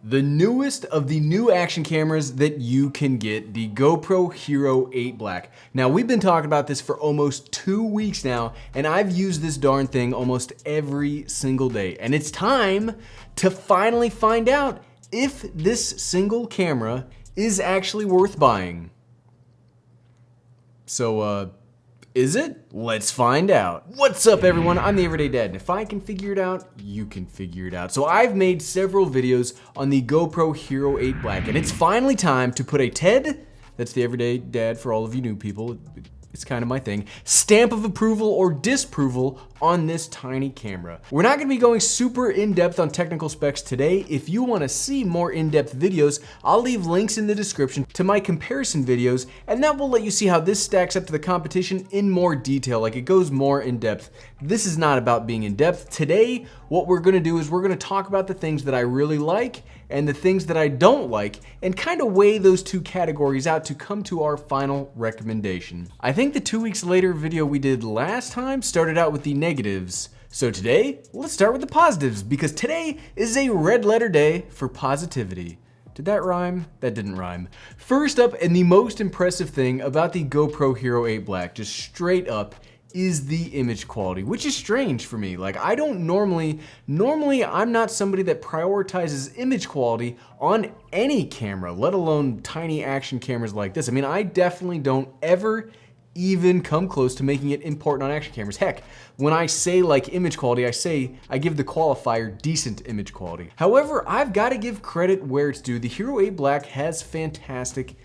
The newest of the new action cameras that you can get, the GoPro Hero 8 Black. Now, we've been talking about this for almost 2 weeks now, and I've used this darn thing almost every single day. And it's time to finally find out if this single camera is actually worth buying. So, is it? Let's find out. What's up, everyone? I'm the Everyday Dad, and if I can figure it out, you can figure it out. So I've made several videos on the GoPro Hero 8 Black, and it's finally time to put a TED, that's the Everyday Dad for all of you new people, it's kind of my thing, stamp of approval or disapproval on this tiny camera. We're not gonna be going super in-depth on technical specs today. If you wanna see more in-depth videos, I'll leave links in the description to my comparison videos, and that will let you see how this stacks up to the competition in more detail, like it goes more in-depth. This is not about being in-depth. Today, what we're gonna do is we're gonna talk about the things that I really like and the things that I don't like, and kind of weigh those two categories out to come to our final recommendation. I think the 2 weeks later video we did last time started out with the negatives. So today, let's start with the positives, because today is a red letter day for positivity. Did that rhyme? That didn't rhyme. First up, and the most impressive thing about the GoPro Hero 8 Black, just straight up, is the image quality, which is strange for me. Like, I don't normally I'm not somebody that prioritizes image quality on any camera, let alone tiny action cameras like this. I mean, I definitely don't ever even come close to making it important on action cameras. Heck, when I say like image quality, I give the qualifier decent image quality. However, I've got to give credit where it's due. The Hero 8 Black has fantastic,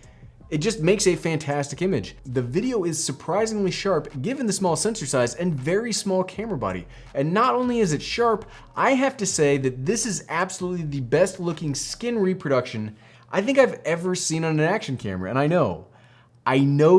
it just makes a fantastic image. The video is surprisingly sharp given the small sensor size and very small camera body. And not only is it sharp, I have to say that this is absolutely the best looking skin reproduction I think I've ever seen on an action camera. And I know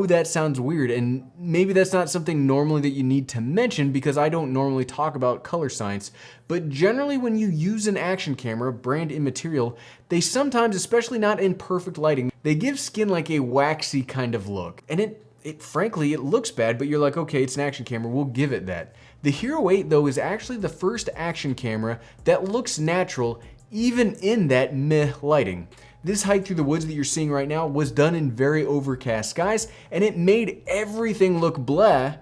that sounds weird, and maybe that's not something normally that you need to mention because I don't normally talk about color science, but generally when you use an action camera, brand immaterial, they sometimes, especially not in perfect lighting, they give skin like a waxy kind of look. And it frankly, it looks bad, but you're like, okay, it's an action camera, we'll give it that. The Hero 8 though is actually the first action camera that looks natural even in that meh lighting. This hike through the woods that you're seeing right now was done in very overcast skies, and it made everything look blah,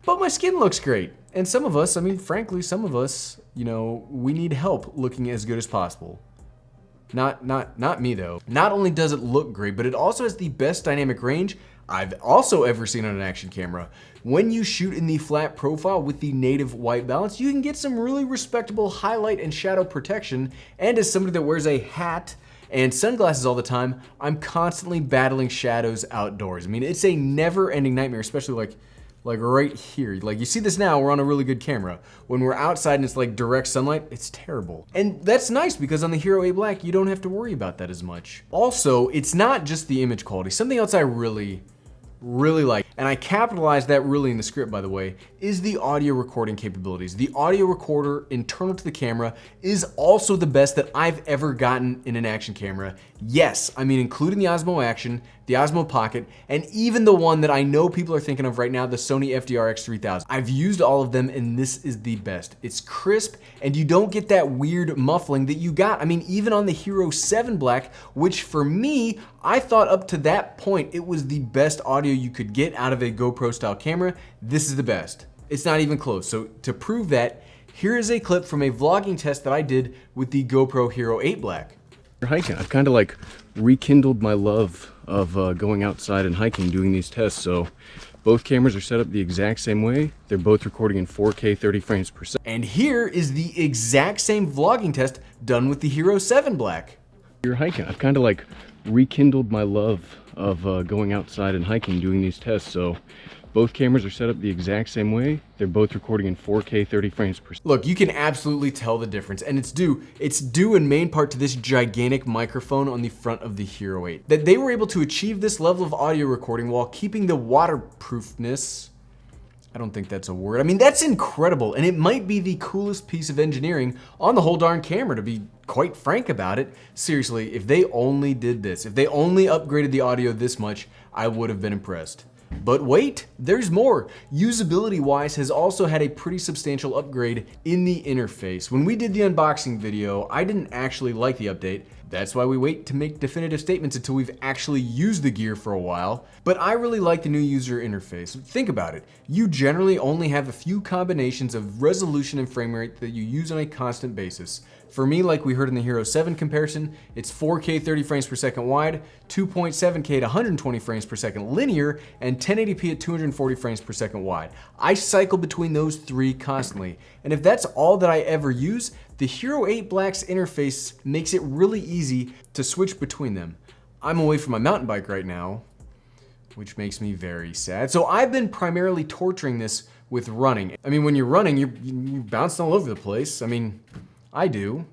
but my skin looks great. And some of us, I mean, frankly, some of us, you know, we need help looking as good as possible. Not me though. Not only does it look great, but it also has the best dynamic range I've also ever seen on an action camera. When you shoot in the flat profile with the native white balance, you can get some really respectable highlight and shadow protection. And as somebody that wears a hat and sunglasses all the time, I'm constantly battling shadows outdoors. I mean, it's a never-ending nightmare, especially like right here. Like, you see this now, we're on a really good camera. When we're outside and it's like direct sunlight, it's terrible. And that's nice because on the Hero 8 Black, you don't have to worry about that as much. Also, it's not just the image quality. Something else I really like, and I capitalized that really in the script, by the way, is the audio recording capabilities. The audio recorder internal to the camera is also the best that I've ever gotten in an action camera. Yes, I mean including the Osmo Action, the Osmo Pocket, and even the one that I know people are thinking of right now, the Sony FDR-X3000. I've used all of them and this is the best. It's crisp and you don't get that weird muffling that you got, I mean, even on the Hero 7 Black, which for me, I thought up to that point it was the best audio you could get out of a GoPro style camera. This is the best. It's not even close. So to prove that, here is a clip from a vlogging test that I did with the GoPro Hero 8 Black. Hiking, I've kind of like rekindled my love of going outside and hiking, doing these tests. So both cameras are set up the exact same way. They're both recording in 4K 30 frames per second. And here is the exact same vlogging test done with the Hero 7 Black. You're hiking, I've kind of like rekindled my love of going outside and hiking, doing these tests. So both cameras are set up the exact same way. They're both recording in 4K 30 frames per second. Look, you can absolutely tell the difference, and it's due in main part to this gigantic microphone on the front of the Hero 8. That they were able to achieve this level of audio recording while keeping the waterproofness. I don't think that's a word. I mean, that's incredible, and it might be the coolest piece of engineering on the whole darn camera, to be quite frank about it. Seriously, if they only did this, if they only upgraded the audio this much, I would have been impressed. But wait, there's more. Usability-wise has also had a pretty substantial upgrade in the interface. When we did the unboxing video, I didn't actually like the update. That's why we wait to make definitive statements until we've actually used the gear for a while. But I really like the new user interface. Think about it. You generally only have a few combinations of resolution and frame rate that you use on a constant basis. For me, like we heard in the Hero 7 comparison, it's 4K 30 frames per second wide, 2.7K to 120 frames per second linear, and 1080p at 240 frames per second wide. I cycle between those three constantly. And if that's all that I ever use, the Hero 8 Black's interface makes it really easy to switch between them. I'm away from my mountain bike right now, which makes me very sad. So I've been primarily torturing this with running. I mean, when you're running, you're bouncing all over the place. I mean, I do,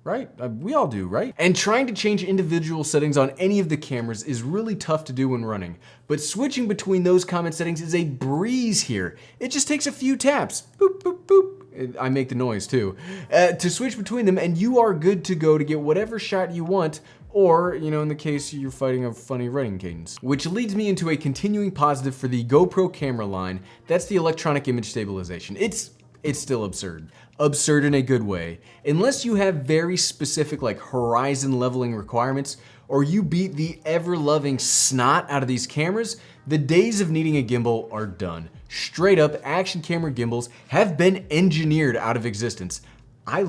right? We all do, right? And trying to change individual settings on any of the cameras is really tough to do when running. But switching between those common settings is a breeze here. It just takes a few taps. Boop, boop, boop. I make the noise too. To switch between them, and you are good to go to get whatever shot you want, or, you know, in the case you're fighting a funny running cadence. Which leads me into a continuing positive for the GoPro camera line. That's the electronic image stabilization. It's still absurd. Absurd in a good way. Unless you have very specific like horizon leveling requirements, or you beat the ever-loving snot out of these cameras, the days of needing a gimbal are done. Straight up, action camera gimbals have been engineered out of existence. I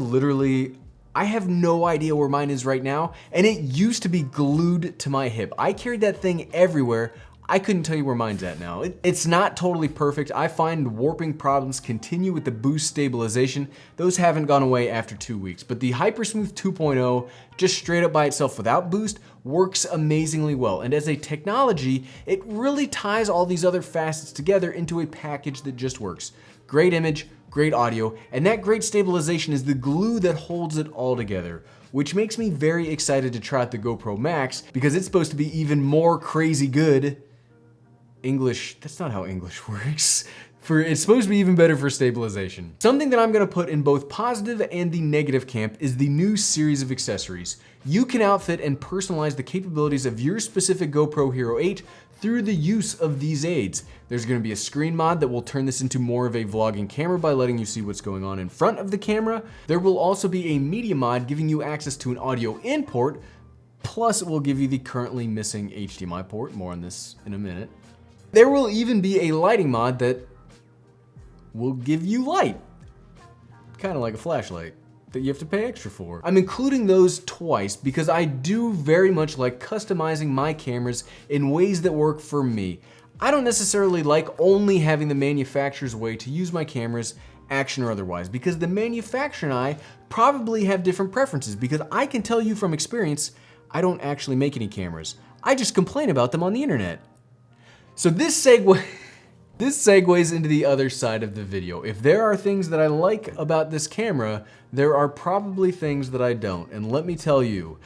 have no idea where mine is right now, and it used to be glued to my hip. I carried that thing everywhere. I couldn't tell you where mine's at now. It's not totally perfect. I find warping problems continue with the boost stabilization. Those haven't gone away after 2 weeks, but the Hypersmooth 2.0, just straight up by itself without boost, works amazingly well. And as a technology, it really ties all these other facets together into a package that just works. Great image, great audio, and that great stabilization is the glue that holds it all together. Which makes me very excited to try out the GoPro Max because it's supposed to be even more crazy good. English, that's not how English works. It's supposed to be even better for stabilization. Something that I'm gonna put in both positive and the negative camp is the new series of accessories. You can outfit and personalize the capabilities of your specific GoPro Hero 8 through the use of these aids. There's gonna be a screen mod that will turn this into more of a vlogging camera by letting you see what's going on in front of the camera. There will also be a media mod giving you access to an audio in port, plus it will give you the currently missing HDMI port. More on this in a minute. There will even be a lighting mod that will give you light. Kind of like a flashlight that you have to pay extra for. I'm including those twice because I do very much like customizing my cameras in ways that work for me. I don't necessarily like only having the manufacturer's way to use my cameras, action or otherwise, because the manufacturer and I probably have different preferences, because I can tell you from experience, I don't actually make any cameras. I just complain about them on the internet. So this segues into the other side of the video. If there are things that I like about this camera, there are probably things that I don't. And let me tell you,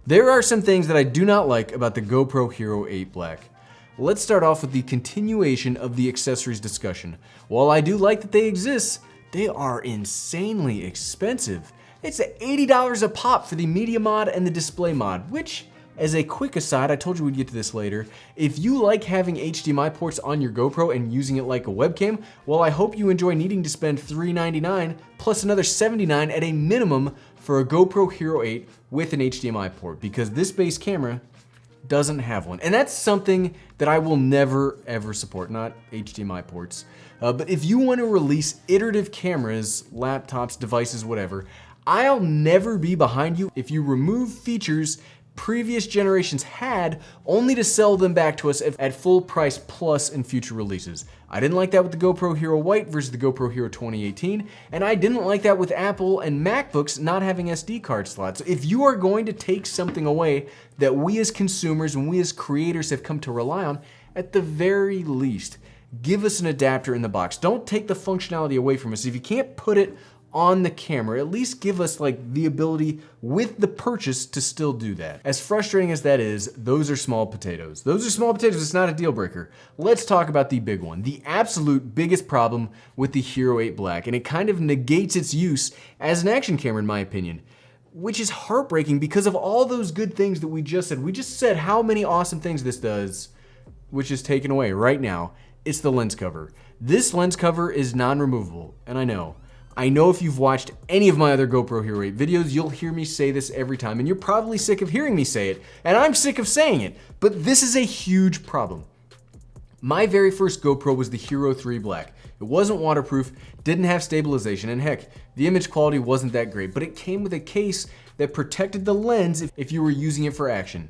there are some things that I do not like about the GoPro Hero 8 Black. Let's start off with the continuation of the accessories discussion. While I do like that they exist, they are insanely expensive. It's $80 a pop for the media mod and the display mod, which, as a quick aside, I told you we'd get to this later, if you like having HDMI ports on your GoPro and using it like a webcam, well, I hope you enjoy needing to spend $399 plus another $79 at a minimum for a GoPro Hero 8 with an HDMI port, because this base camera doesn't have one. And that's something that I will never ever support, not HDMI ports. But if you want to release iterative cameras, laptops, devices, whatever, I'll never be behind you if you remove features previous generations had, only to sell them back to us at full price plus in future releases. I didn't like that with the GoPro Hero White versus the GoPro Hero 2018, and I didn't like that with Apple and MacBooks not having SD card slots. If you are going to take something away that we as consumers and we as creators have come to rely on, at the very least, give us an adapter in the box. Don't take the functionality away from us. If you can't put it on the camera, at least give us like the ability with the purchase to still do that. As frustrating as that is, those are small potatoes. It's not a deal breaker. Let's talk about the big one, the absolute biggest problem with the Hero 8 Black, and it kind of negates its use as an action camera in my opinion, which is heartbreaking because of all those good things that we just said. We just said how many awesome things this does, which is taken away right now. It's the lens cover. This lens cover is non-removable, and I know if you've watched any of my other GoPro Hero 8 videos, you'll hear me say this every time, and you're probably sick of hearing me say it, and I'm sick of saying it, but this is a huge problem. My very first GoPro was the Hero 3 Black. It wasn't waterproof, didn't have stabilization, and heck, the image quality wasn't that great, but it came with a case that protected the lens if you were using it for action.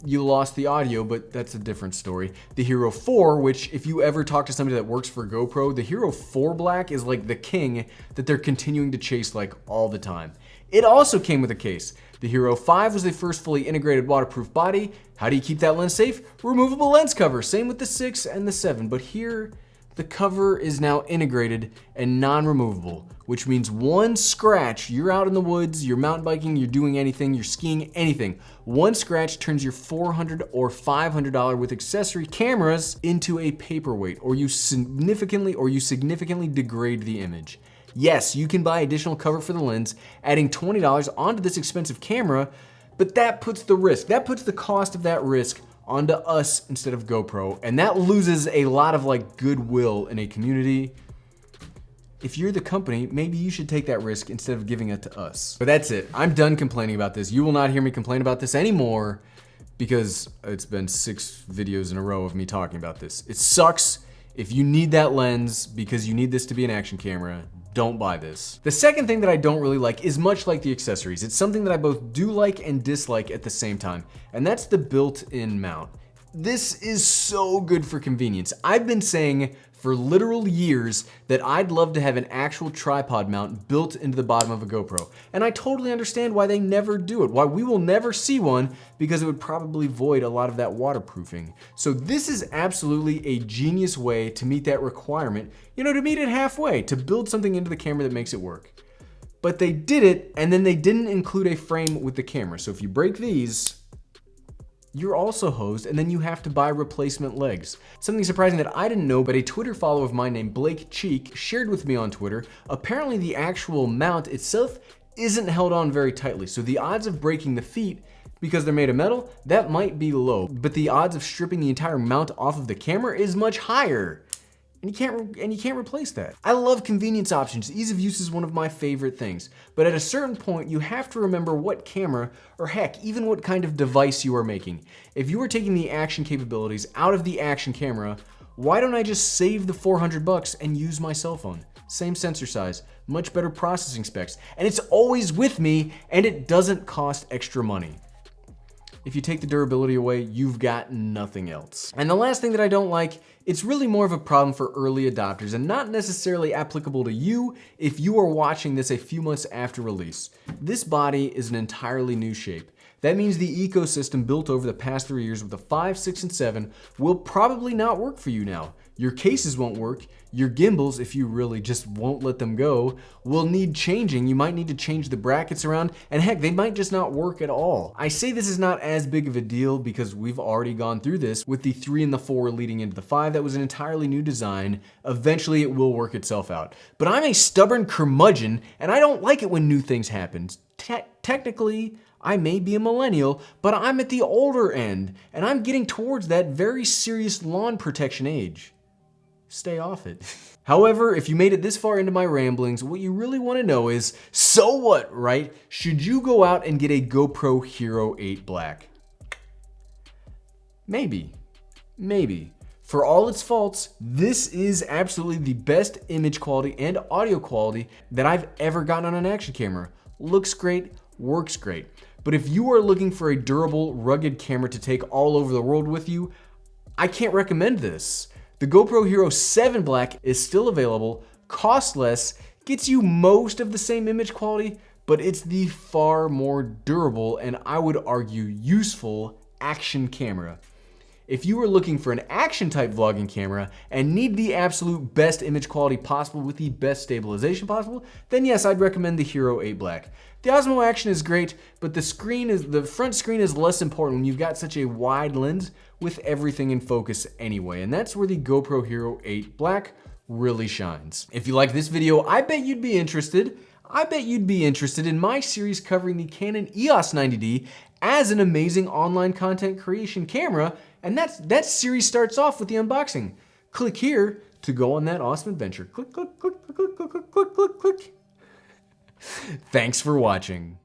You lost the audio, but that's a different story. The Hero 4, which if you ever talk to somebody that works for GoPro, the Hero 4 Black is like the king that they're continuing to chase like all the time. It also came with a case. The Hero 5 was the first fully integrated waterproof body. How do you keep that lens safe? Removable lens cover, same with the 6 and the 7, but here the cover is now integrated and non-removable, which means one scratch, you're out in the woods, you're mountain biking, you're doing anything, you're skiing, anything. One scratch turns your $400 or $500 with accessory cameras into a paperweight, or you significantly degrade the image. Yes, you can buy additional cover for the lens, adding $20 onto this expensive camera, but that puts the cost of that risk onto us instead of GoPro, and that loses a lot of like goodwill in a community. If you're the company, maybe you should take that risk instead of giving it to us. But that's it. I'm done complaining about this. You will not hear me complain about this anymore because it's been 6 videos in a row of me talking about this. It sucks. If you need that lens because you need this to be an action camera, don't buy this. The second thing that I don't really like is much like the accessories. It's something that I both do like and dislike at the same time, and that's the built-in mount. This is so good for convenience. I've been saying for literal years that I'd love to have an actual tripod mount built into the bottom of a GoPro. And I totally understand why they never do it, why we will never see one, because it would probably void a lot of that waterproofing. So this is absolutely a genius way to meet that requirement, to meet it halfway, to build something into the camera that makes it work. But they did it, and then they didn't include a frame with the camera. So if you break these, you're also hosed, and then you have to buy replacement legs. Something surprising that I didn't know, but a Twitter follower of mine named Blake Cheek shared with me on Twitter. Apparently the actual mount itself isn't held on very tightly, so the odds of breaking the feet, because they're made of metal, that might be low, but the odds of stripping the entire mount off of the camera is much higher. And you can't replace that. I love convenience options. Ease of use is one of my favorite things. But at a certain point, you have to remember what camera, or heck, even what kind of device you are making. If you are taking the action capabilities out of the action camera, why don't I just save the $400 and use my cell phone? Same sensor size, much better processing specs, and it's always with me, and it doesn't cost extra money. If you take the durability away, you've got nothing else. And the last thing that I don't like, it's really more of a problem for early adopters and not necessarily applicable to you if you are watching this a few months after release. This body is an entirely new shape. That means the ecosystem built over the past 3 years with the 5, 6, and 7 will probably not work for you now. Your cases won't work. Your gimbals, if you really just won't let them go, will need changing. You might need to change the brackets around, and heck, they might just not work at all. I say this is not as big of a deal because we've already gone through this with the 3 and the 4 leading into the 5. That was an entirely new design. Eventually it will work itself out. But I'm a stubborn curmudgeon, and I don't like it when new things happen. Technically, I may be a millennial, but I'm at the older end, and I'm getting towards that very serious lawn protection age. Stay off it. However, if you made it this far into my ramblings, what you really want to know is, so what, right? Should you go out and get a GoPro Hero 8 Black? Maybe. For all its faults, this is absolutely the best image quality and audio quality that I've ever gotten on an action camera. Looks great, works great. But if you are looking for a durable, rugged camera to take all over the world with you, I can't recommend this. The GoPro Hero 7 Black is still available, costs less, gets you most of the same image quality, but it's the far more durable and I would argue useful action camera. If you are looking for an action type vlogging camera and need the absolute best image quality possible with the best stabilization possible, then yes, I'd recommend the Hero 8 Black. The Osmo Action is great, but the front screen is less important when you've got such a wide lens with everything in focus anyway, and that's where the GoPro Hero 8 Black really shines. If you like this video, I bet you'd be interested in my series covering the Canon EOS 90D as an amazing online content creation camera And that series starts off with the unboxing. Click here to go on that awesome adventure. Click, click, click, click, click, click, click, click, click. Thanks for watching.